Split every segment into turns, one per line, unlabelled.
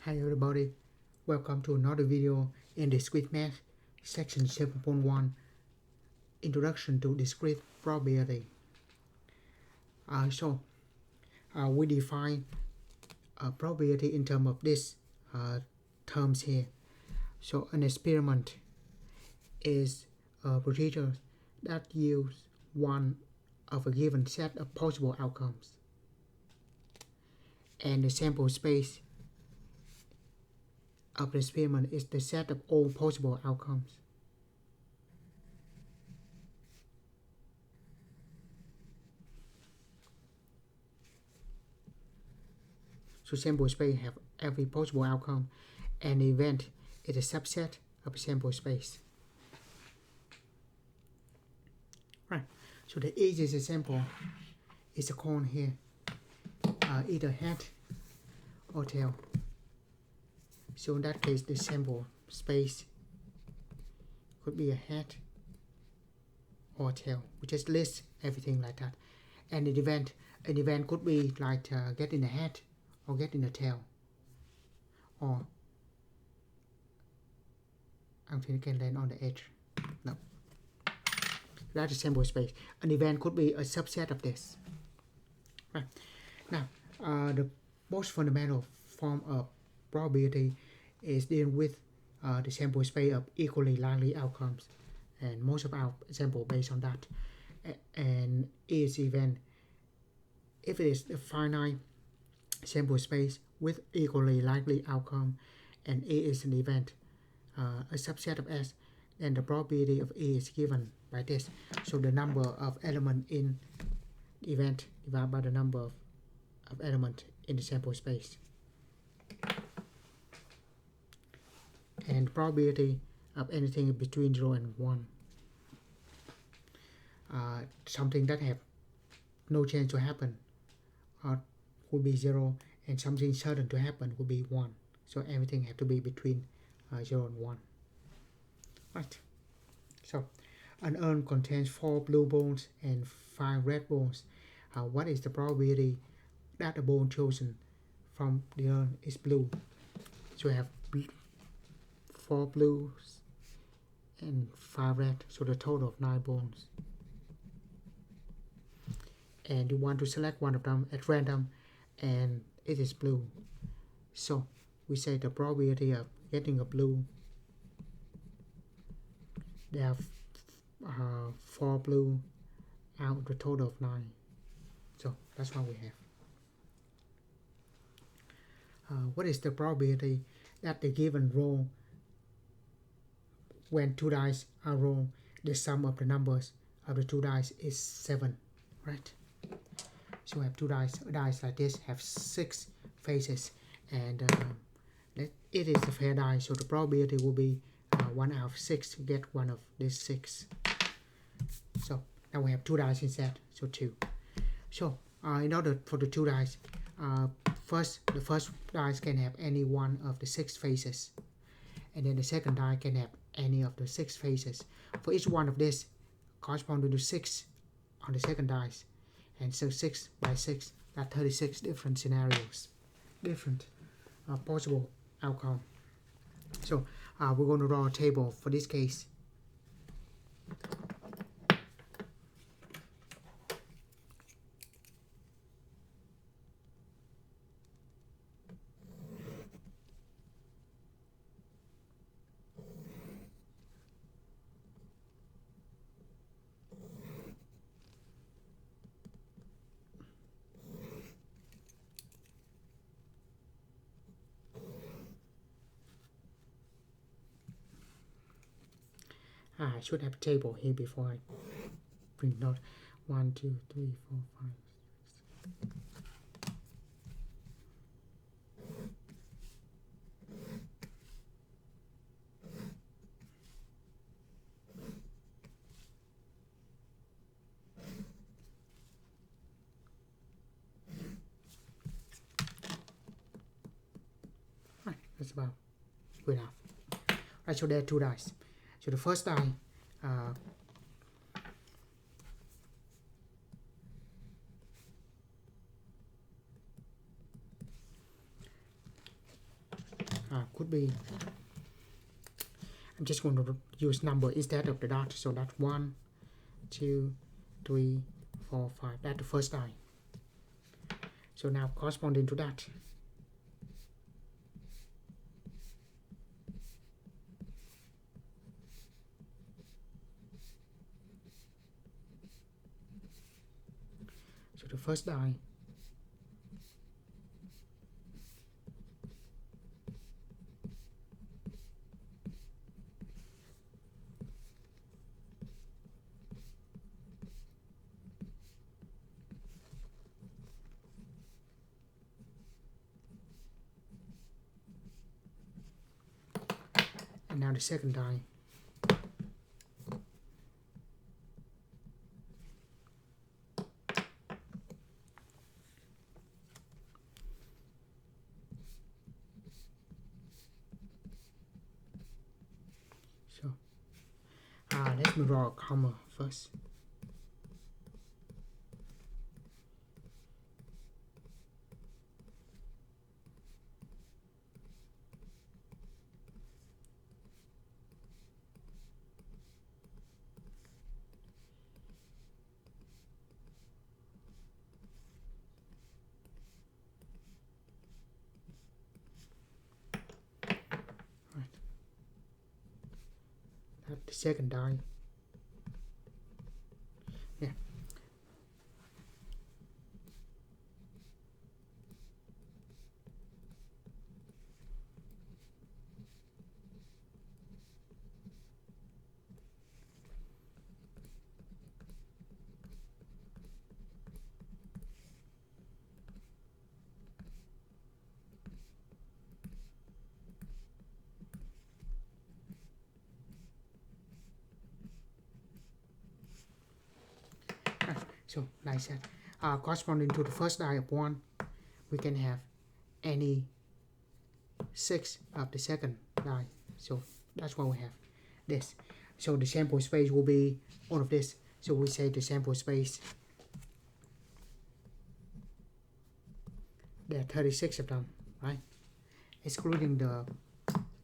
Hi everybody, welcome to another video in Discrete Math, section 7.1, Introduction to Discrete Probability. We define probability in terms of these terms here. So an experiment is a procedure that yields one of a given set of possible outcomes. And the sample space of the experiment is the set of all possible outcomes. So sample space have every possible outcome, and the event is a subset of a sample space. Right. So the easiest example is a coin here, either head or tail. So in that case, the sample space could be a head or tail. We just list everything like that. And an event could be like get in the head or get in the tail, or until you can land on the edge. No. That's a sample space. An event could be a subset of this. Right. Now, the most fundamental form of probability is dealing with the sample space of equally likely outcomes, and most of our example based on that. And each event, if it is a finite sample space with equally likely outcome, and A is an event, a subset of S, then the probability of A is given by this. So the number of elements in the event divided by the number of elements in the sample space. And probability of anything between 0 and 1. Something that have no chance to happen would be 0, and something certain to happen would be 1. So everything have to be between 0 and 1. Right. So an urn contains 4 blue bones and 5 red bones. What is the probability that the bone chosen from the urn is blue? So we have 4 blues and 5 red, so the total of 9 bones. And you want to select one of them at random, and it is blue. So we say the probability of getting a blue, they have 4 blue out of the total of 9. So that's what we have. What is the probability that the given row, when 2 dice are rolled, the sum of the numbers of the 2 dice is 7, right? So we have 2 dice. A dice like this have 6 faces, and it is a fair die, so the probability will be 1 out of 6 to get one of these 6. So now we have 2 dice instead, so 2. So in order for the 2 dice, the first dice can have any one of the 6 faces, and then the second die can have any of the 6 faces. For each one of this corresponding to 6 on the second dice, and so 6 by 6, that's 36 different scenarios, different possible outcome. So we're going to draw a table for this case. I should have a table here before I bring note. 1, 2, 3, 4, 5, 6. Right, that's about good enough. Right, so there are 2 dice. So the first die, could be, I'm just going to use number instead of the dot, so that's 1, 2, 3, 4, 5. That's the first die. So now corresponding to that, so the first die, and now the second die. So let me draw a comma first. The second die. Yeah. So like that, corresponding to the first die of 1, we can have any 6 of the second die. So that's why we have this. So the sample space will be all of this. So we say the sample space, there are 36 of them, right? Excluding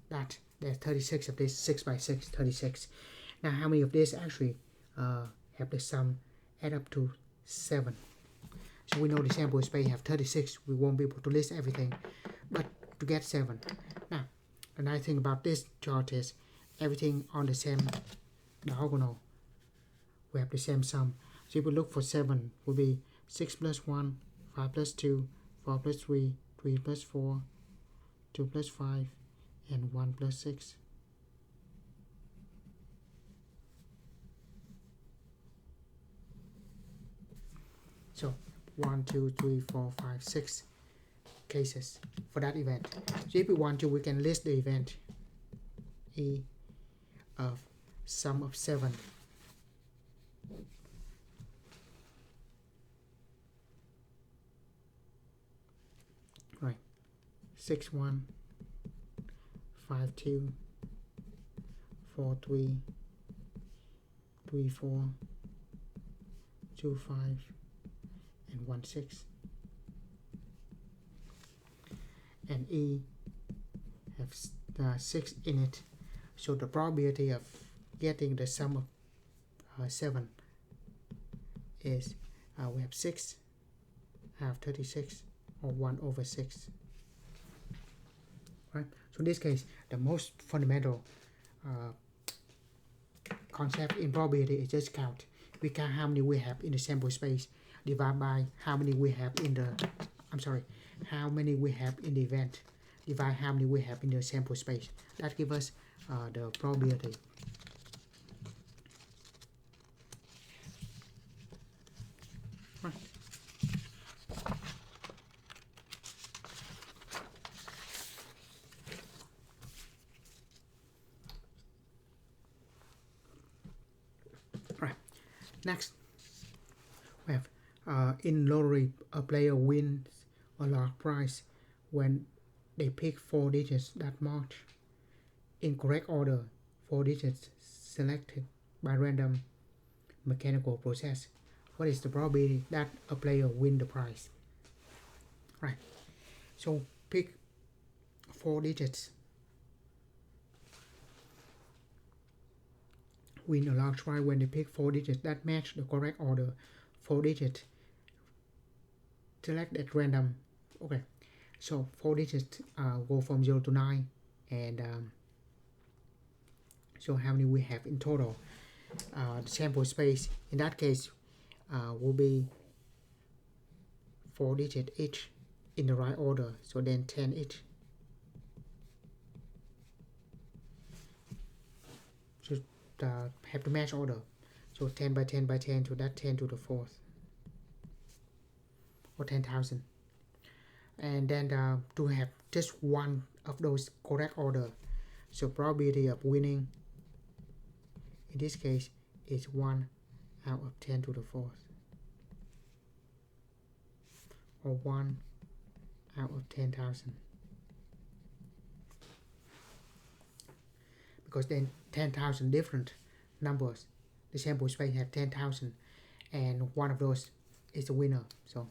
that, there are 36 of this, 6 by 6, 36. Now how many of this actually have the sum add up to 7? So we know the sample space have 36. We won't be able to list everything, but to get 7. Now, the nice thing about this chart is everything on the same diagonal. We have the same sum. So if we look for 7, will be 6 plus 1, 5 plus 2, 4 plus 3, 3 plus 4, 2 plus 5, and 1 plus 6. So 1, 2, 3, 4, 5, 6 cases for that event. So if we want to, we can list the event E of sum of 7. Right. 6, 1, 5, 2, 4, 3, 3, 4, 2, 5, and 1, 6. And E has 6 in it. So the probability of getting the sum of 7 is we have 6, have 36, or 1 over 6. Right? So in this case, the most fundamental concept in probability is just count. We count how many we have in the sample space, divide by how many we have in the, how many we have in the event, divide how many we have in the sample space. That gives us the probability. Right. Right. Next, we have in lottery, a player wins a large prize when they pick 4 digits that match in correct order, 4 digits selected by random mechanical process. What is the probability that a player win the prize? Right. So pick 4 digits win a large prize when they pick 4 digits that match the correct order. 4 digits select at random. Okay, so 4 digits go from 0 to 9, and so how many we have in total? The sample space in that case will be 4 digits each in the right order, so then 10 each. So have to match order, so 10 by 10 by 10, so that 10 to the 4th, or 10,000. And then to have just one of those correct order, so probability of winning in this case is 1 out of 10 to the 4th, or 1 out of 10,000, because then 10,000 different numbers, the sample space have 10,000, and one of those is the winner. So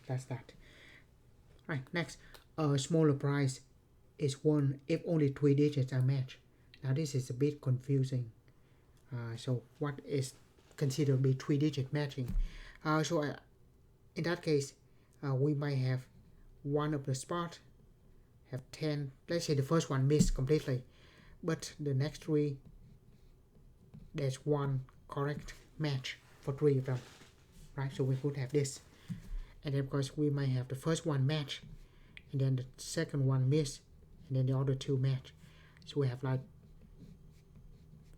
that's that. Right, next, a smaller prize is won if only 3 digits are matched. Now this is a bit confusing. So what is considered to be 3-digit matching? In that case, we might have one of the spot have 10. Let's say the first one missed completely, but the next 3 there's one correct match for 3 of them, right? So we could have this, and then of course we might have the first one match, and then the second one miss, and then the other 2 match. So we have like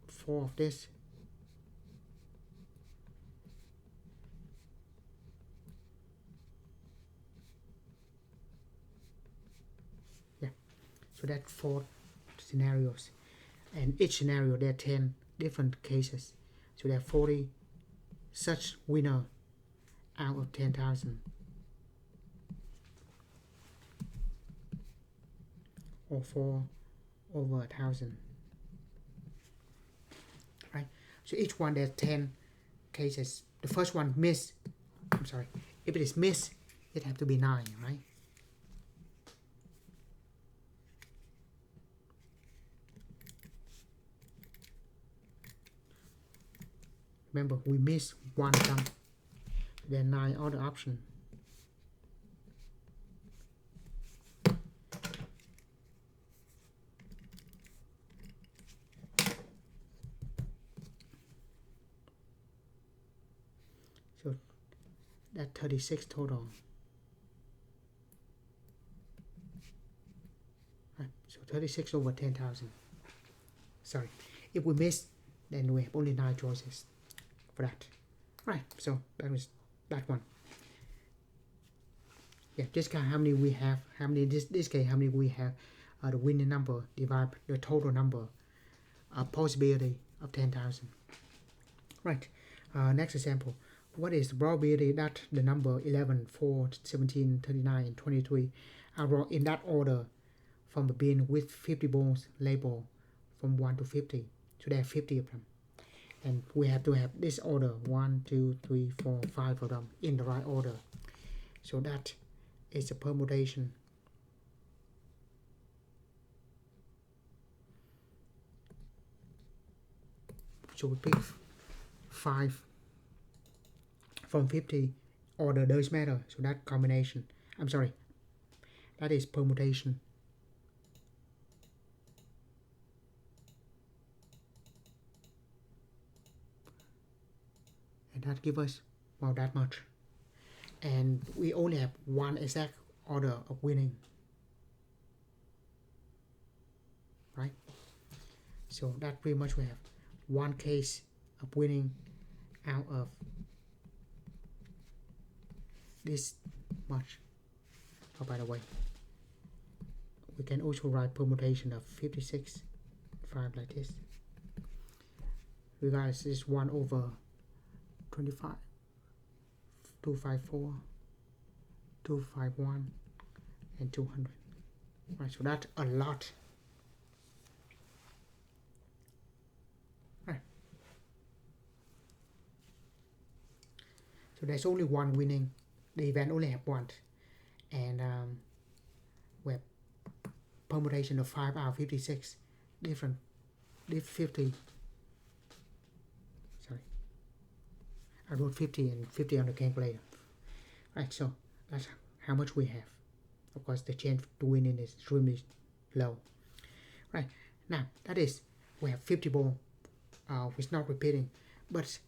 4 of this. Yeah, so that's 4 scenarios, and each scenario there are 10 different cases, so there are 40 such winner out of 10,000, or 4 over 1,000, right? So each one there's 10 cases. The first one miss, I'm sorry, if it is miss, it have to be 9, right? Remember, we miss one jump, then 9 other option. So that's 36 total. Right, so 36 over 10,000. Sorry, if we miss, then we have only 9 choices for that. Right, so that was that one. Yeah, just count how many we have, how many this case how many we have, the winning number divided the total number, possibility of 10,000. Right, next example. What is the probability that the number 11, 4, 17, 39, and 23 are drawn in that order from the bin with 50 balls labeled from 1 to 50? So there are 50 of them, and we have to have this order 1, 2, 3, 4, 5 of them in the right order. So that is a permutation. So we pick 5 from 50, order does matter, so that combination, I'm sorry, that is permutation. And that gives us, well, that much. And we only have one exact order of winning, right? So that pretty much we have one case of winning out of this much. Oh, by the way, we can also write permutation of 56, 5 like this. Regards this 1 over 25, 254, 251, and 200. Right, so that's a lot. Right. So there's only one winning. The event only have one, and we have permutation of 5 out of 56 different 50 I wrote 50 and 50 on the calculator. Right, so that's how much we have. Of course, the chance to win is extremely low. Right, now that is, we have 50 ball, which is not repeating, but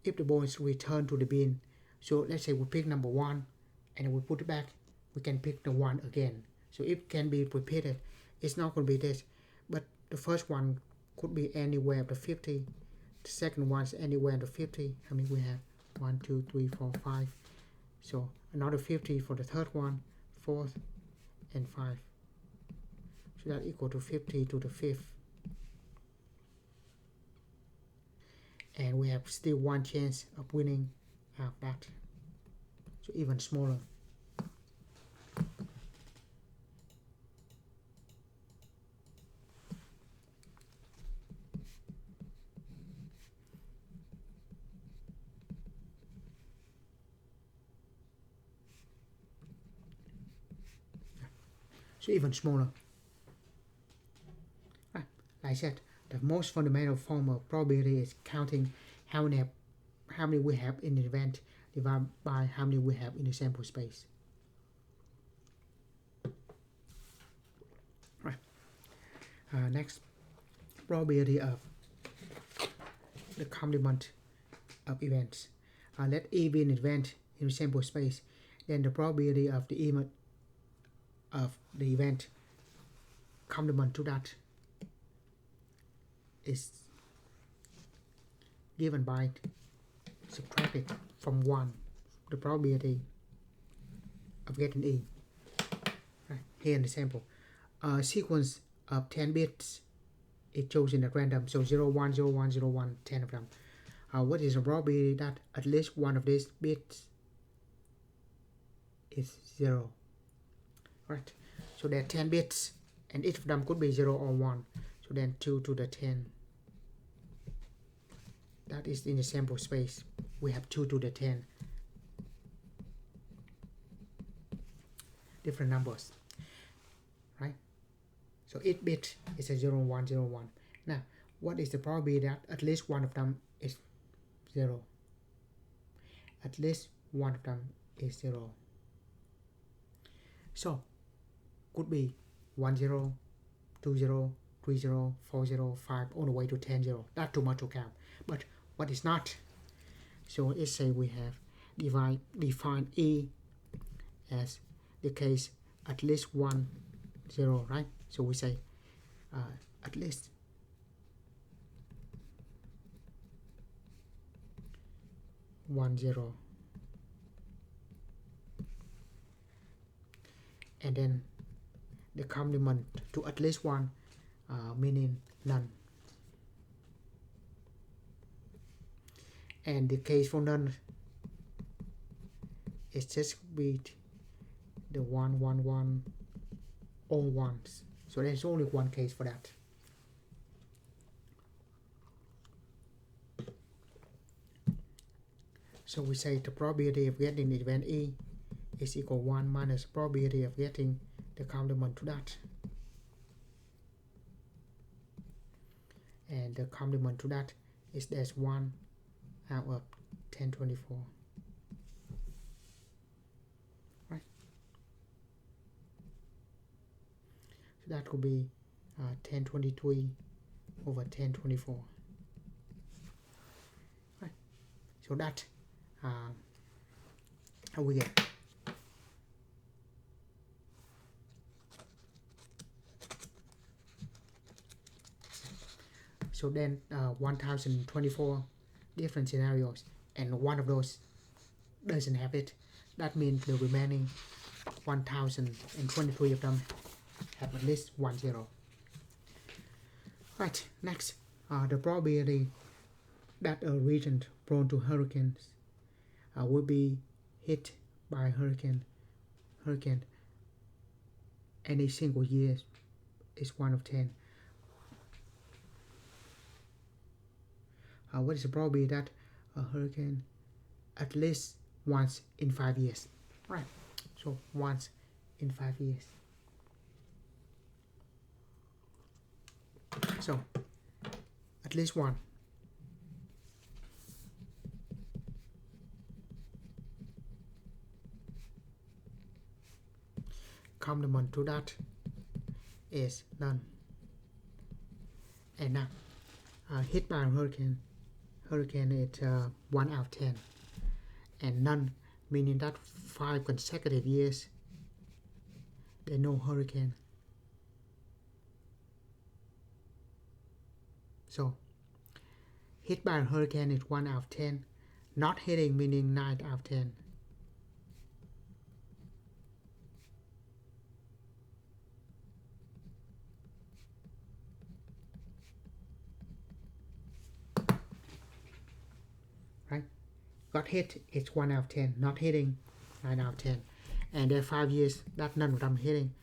if the ball is returned to the bin, so let's say we pick number 1 and we put it back, we can pick the 1 again. So it can be repeated. It's not going to be this, but the first one could be anywhere up to 50. The second one is anywhere to 50. How many we have? 1, 2, 3, 4, 5. So another 50 for the third one, fourth, and 5. So that equal to 50 to the 5th. And we have still one chance of winning that. So even smaller. So even smaller. Right. Like I said, the most fundamental form of probability is counting how many we have in the event divided by how many we have in the sample space. Right. Next, probability of the complement of events. Let E be an event in the sample space, then the probability of the event complement to that is given by subtracted from 1, the probability of getting E. Right. Here in the sample, a sequence of 10 bits is chosen at random, so 0, 1, 0, 1, 0, 1, 10 of them. What is the probability that at least one of these bits is 0? Right, so there are 10 bits and each of them could be 0 or 1, so then 2 to the 10, that is in the sample space. We have 2 to the 10 different numbers, right? So each bit is a 0, 1, 0, 1. Now what is the probability that at least one of them is 0? At least one of them is 0. So could be 1, 0, 2, 0, 3, 0, 4, 0, 5, all the way to 10, 0. That's too much to count. But what is not? So let's say we have define E as the case at least 1, 0, right? So we say at least one 0, and then the complement to at least 1, meaning none. And the case for none is just with the 1, 1, 1, all ones. So there's only one case for that. So we say the probability of getting the event E is equal 1 minus probability of getting the complement to that. And the complement to that is there's 1 out of 1024. Right? So that could be 1023 over 1024. Right? So that how we get. So then 1024 different scenarios, and one of those doesn't have it. That means the remaining 1023 of them have at least 1 0. Right, next, the probability that a region prone to hurricanes will be hit by hurricane any single year is 1 of 10. What is the probability that a hurricane at least once in 5 years? Right, so once in 5 years. So at least one. complement to that is none. And now hit by a hurricane is 1 out of 10, and none meaning that 5 consecutive years there's no hurricane. So hit by a hurricane is 1 out of 10, not hitting meaning 9 out of 10. Right? Got hit, it's 1 out of 10. Not hitting, 9 out of 10. And there are 5 years that none of them hitting.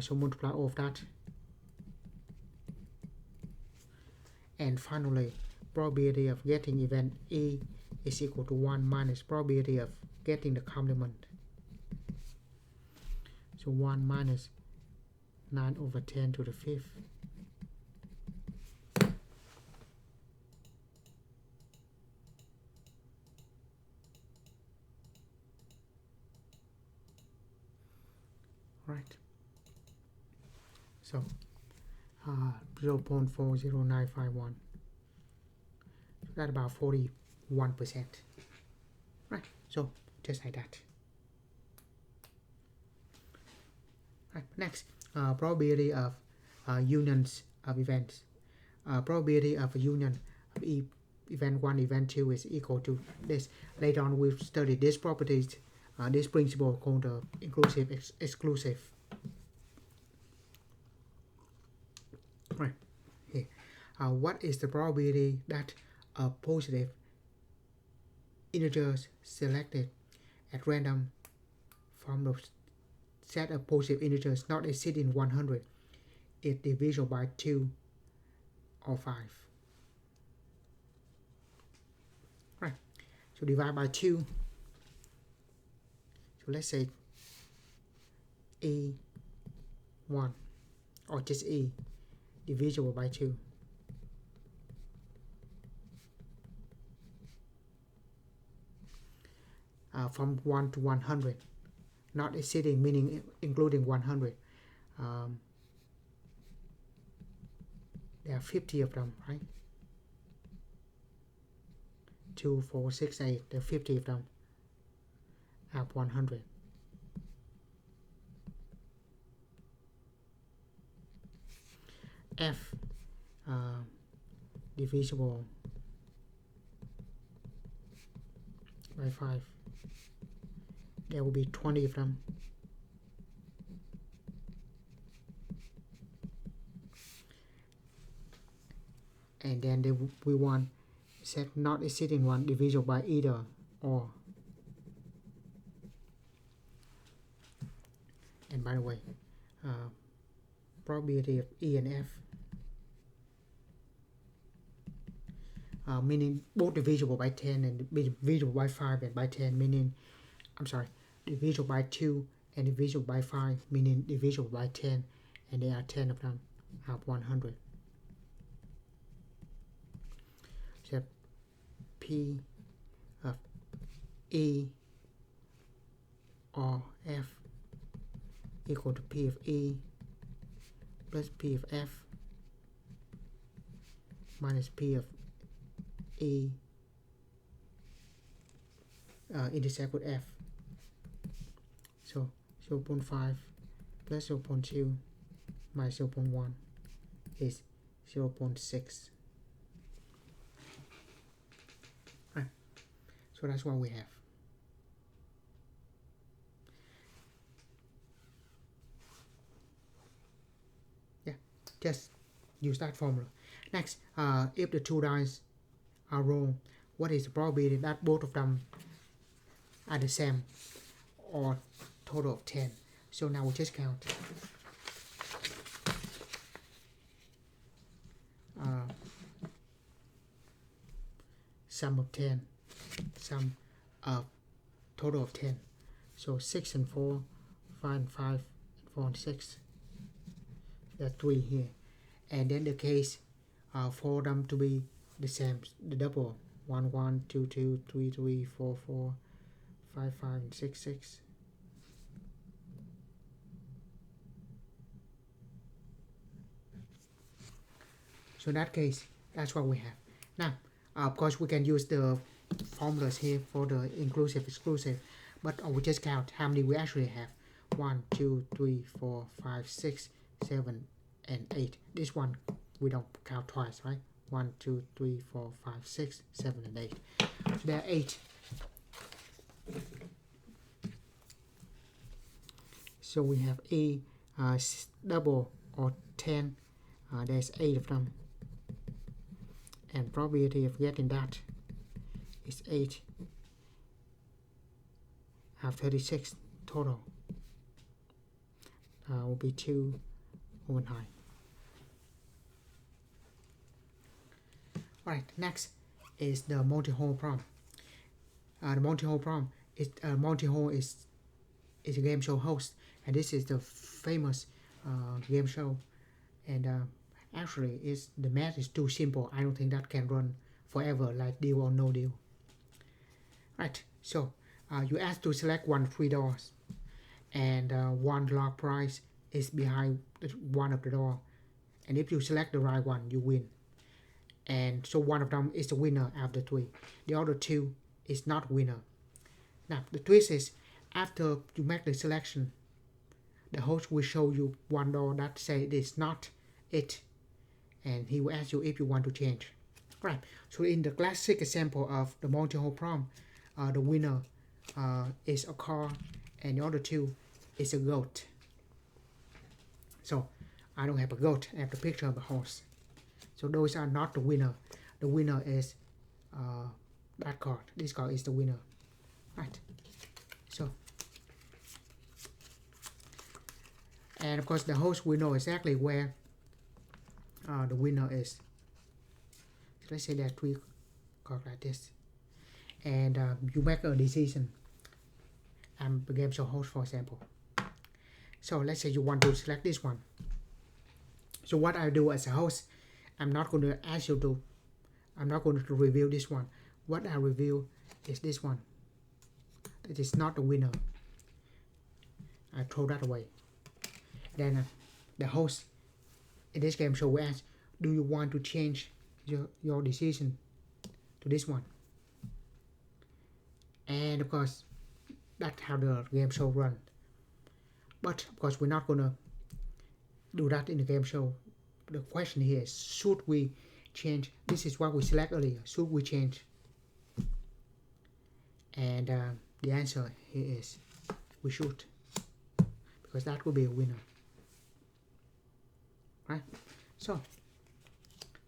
So multiply all of that. And finally, probability of getting event E is equal to 1 minus probability of getting the complement. So 1 minus 9 over 10 to the 5th. Right. So 0.40951. So that's about 41%. Right. So just like that. Right. Next, probability of unions of events. Probability of a union of event 1, event 2 is equal to this. Later on, we've studied this properties, this principle called the inclusive exclusive. Right here. What is the probability that a positive integers selected at random from the set of positive integers not exceeding 100 is divisible by 2 or 5? Right. So divide by 2. So let's say E1 or just E divisible by 2. From 1 to 100, not exceeding meaning including 100. There are 50 of them, right? 2, 4, 6, 8. There are 50 of them. Have 100. F divisible by 5. There will be 20 of them. And then we want set not exceeding 1 divisible by either or. And by the way, probability of E and F, meaning both divisible by 10 and divisible by 5 and by 10, meaning, I'm sorry, divisible by 2 and divisible by 5, meaning divisible by 10, and there are 10 of them, have 100. So P of E or F equal to P of E plus P of F minus P of E intersect with F. So 0.5 plus 0.2 minus 0.1 is 0.6. Right. So that's what we have. Yeah, just use that formula. Next, if the 2 dice are wrong, what is the probability that both of them are the same or total of 10? So now we just count. Sum of 10, sum of total of 10. So 6 and 4, 5 and 5, and 4 and 6. There are 3 here. And then the case for them to be the same, the double, 1, 1, 2, 2, 3, 3, 4, 4, 5, 5, and 6, 6. So in that case, that's what we have. Now, of course, we can use the formulas here for the inclusive, exclusive, but we just count how many we actually have. 1, 2, 3, 4, 5, 6, 7, and 8. This one we don't count twice, right? 1, 2, 3, 4, 5, 6, 7, and 8. So there are 8. So we have a double or 10. There's 8 of them, and probability of getting that is 8 out of 36 total. Will be 2 over 9. Alright, next is the multi-hole problem. The multi-hole problem is multi-hole is a game show host, and this is the famous game show. And actually, the math is too simple. I don't think that can run forever, like Deal or No Deal. Right. So you ask to select one free doors, and one lock prize is behind one of the door. And if you select the right one, you win. And so one of them is the winner out of the 3. The other 2 is not winner. Now the twist is, after you make the selection, the host will show you one door that say it is not it, and he will ask you if you want to change. Right. So in the classic example of the multi-hole problem, the winner is a car, and the other 2 is a goat. So I don't have a goat. I have the picture of a horse. So those are not the winner. The winner is that card. This card is the winner. Right. So, and of course the host will know exactly where the winner is. So let's say there are 3 cards like this, and you make a decision. I'm the game show host, for example. So let's say you want to select this one. So what I do as a host, I'm not going to ask you to, I'm not going to reveal this one. What I reveal is this one. It is not the winner. I throw that away. Then the host in this game show will ask, do you want to change your decision to this one? And of course, that's how the game show runs. But of course, we're not going to do that in the game show. The question here is, should we change? This is what we select earlier. Should we change? And the answer here is we should, because that will be a winner. Right? So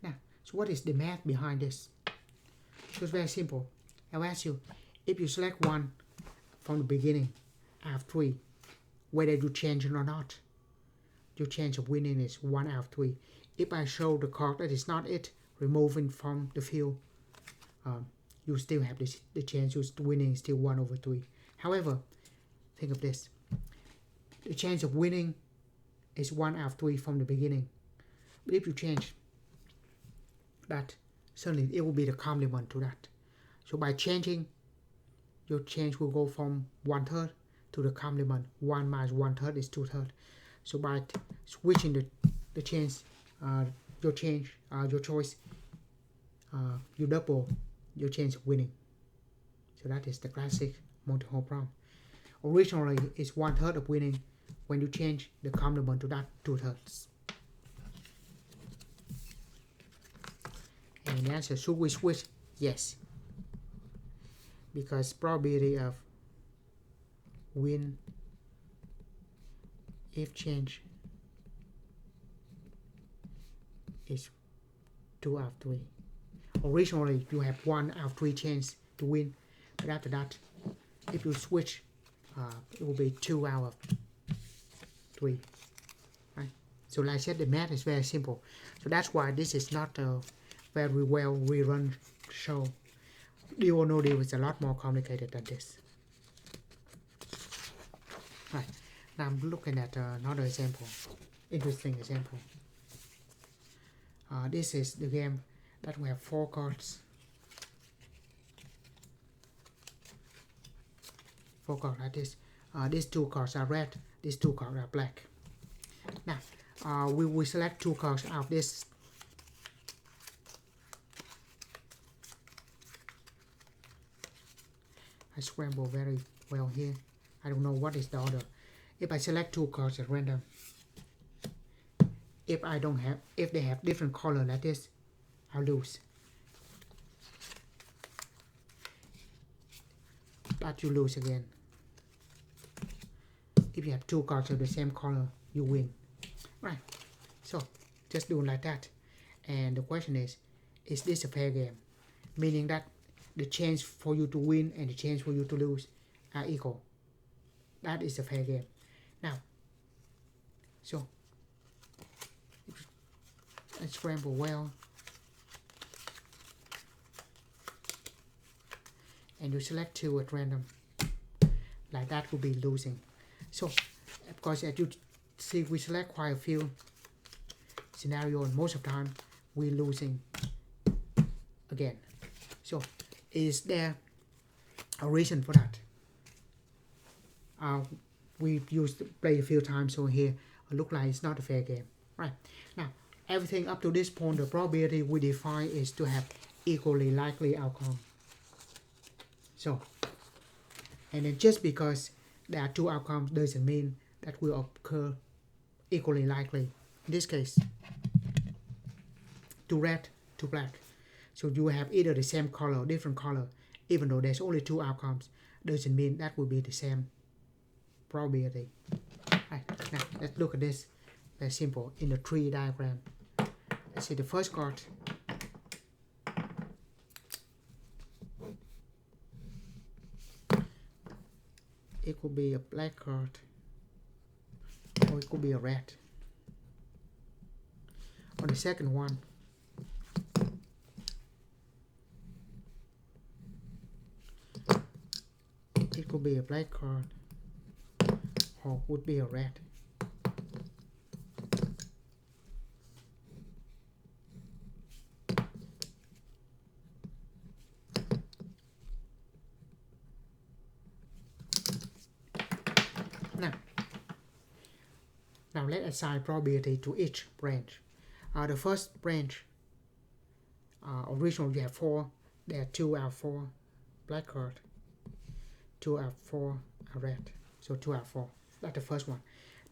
now, so what is the math behind this? So it's very simple. I'll ask you, if you select one from the beginning, I have 3, whether you change it or not, your chance of winning is 1 out of 3. If I show the card that is not it, removing from the field, you still have the chance of winning is still 1 over 3. However, think of this. The chance of winning is 1 out of 3 from the beginning. But if you change that, suddenly it will be the complement to that. So by changing, your change will go from 1/3 to the complement. 1 minus 1/3 is 2/3. So by switching the change, your choice, you double your chance of winning. So that is the classic multi-hole problem. Originally, it's 1/3 of winning. When you change the complement to that, 2/3. And the answer, should we switch? Yes. Because probability of win if change is 2 out of 3. Originally, you have 1 out of 3 chance to win, but after that, if you switch, it will be 2 out of 3. Right? So like I said, the math is very simple. So that's why this is not a very well rerun show. Deal or No Deal is a lot more complicated than this. Right. Now I'm looking at another example, interesting example. This is the game that we have 4 cards. 4 cards like this. These 2 cards are red, these 2 cards are black. Now, we will select 2 cards out of this I scramble very well here. I don't know what is the order. If I select 2 cards at random, if they have different color like this, I'll lose. But you lose again. If you have 2 cards of the same color, you win. Right. So just do it like that. And the question is this a fair game? Meaning that the chance for you to win and the chance for you to lose are equal. That is a fair game. Now, so I scramble well, and you select 2 at random. Like that will be losing. So, of course, as you see, we select quite a few scenarios, and most of the time we're losing again. So, is there a reason for that? We used to play a few times, so here it look like it's not a fair game. Right. Now, everything up to this point, the probability we define is to have equally likely outcome. So, and then just because there are 2 outcomes doesn't mean that will occur equally likely. In this case, 2 red, 2 black. So you have either the same color or different color, even though there's only 2 outcomes, doesn't mean that will be the same probability. Right, now let's look at this. Very simple in the tree diagram. Let's see the first card. It could be a black card, or it could be a red. On the second one, it could be a black card, or would be a red. Now let's assign probability to each branch. The first branch, originally you have 4, there are 2 out of 4 black card, 2 out of 4 are red, so 2 out of 4. That's the first one.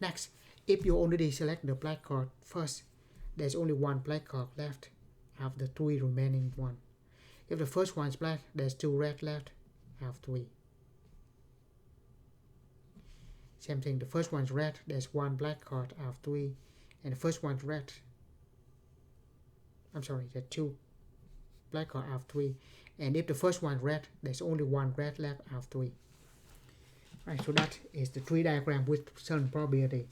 Next, if you already select the black card first, there's only 1 black card left out of the 3 remaining one. If the first one is black, there's 2 red left out of 3. Same thing, the first one's red, there's 1 black card out of 3, and the first one's red. I'm sorry, there's 2 black card out of 3, and if the first one's red, there's only 1 red left out of 3. Right, so that is the tree diagram with certain probability.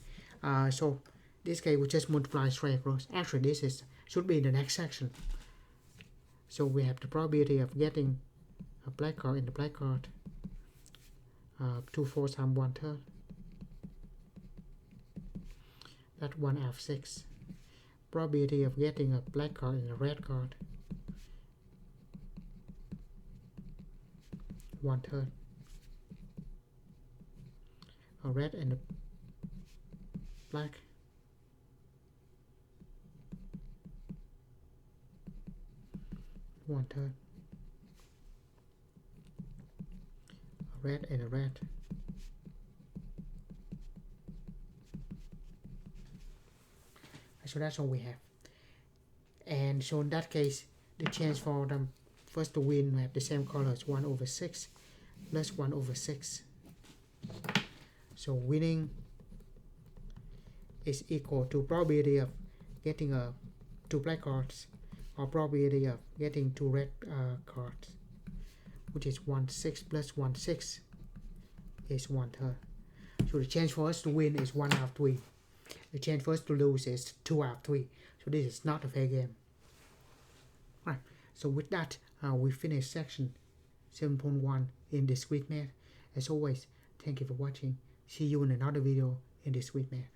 So this case we just multiply straight across. Actually, this should be in the next section. So we have the probability of getting a black card in the black card. 2/4 times 1/3. That's 1 out of 6. Probability of getting a black card in a red card. 1/3. A red and a black. A red and a red. So that's all we have. And so in that case, the chance for them first to win have the same color is 1/6 plus 1/6. So winning is equal to probability of getting 2 black cards, or probability of getting 2 red cards, which is 1/6 plus 1/6 is 1/3. So the chance for us to win is 1 out of 3. The chance for us to lose is 2 out of 3. So this is not a fair game. Right. So with that, we finish section 7.1 in Discrete Math. As always, thank you for watching. See you in another video in Discrete Math.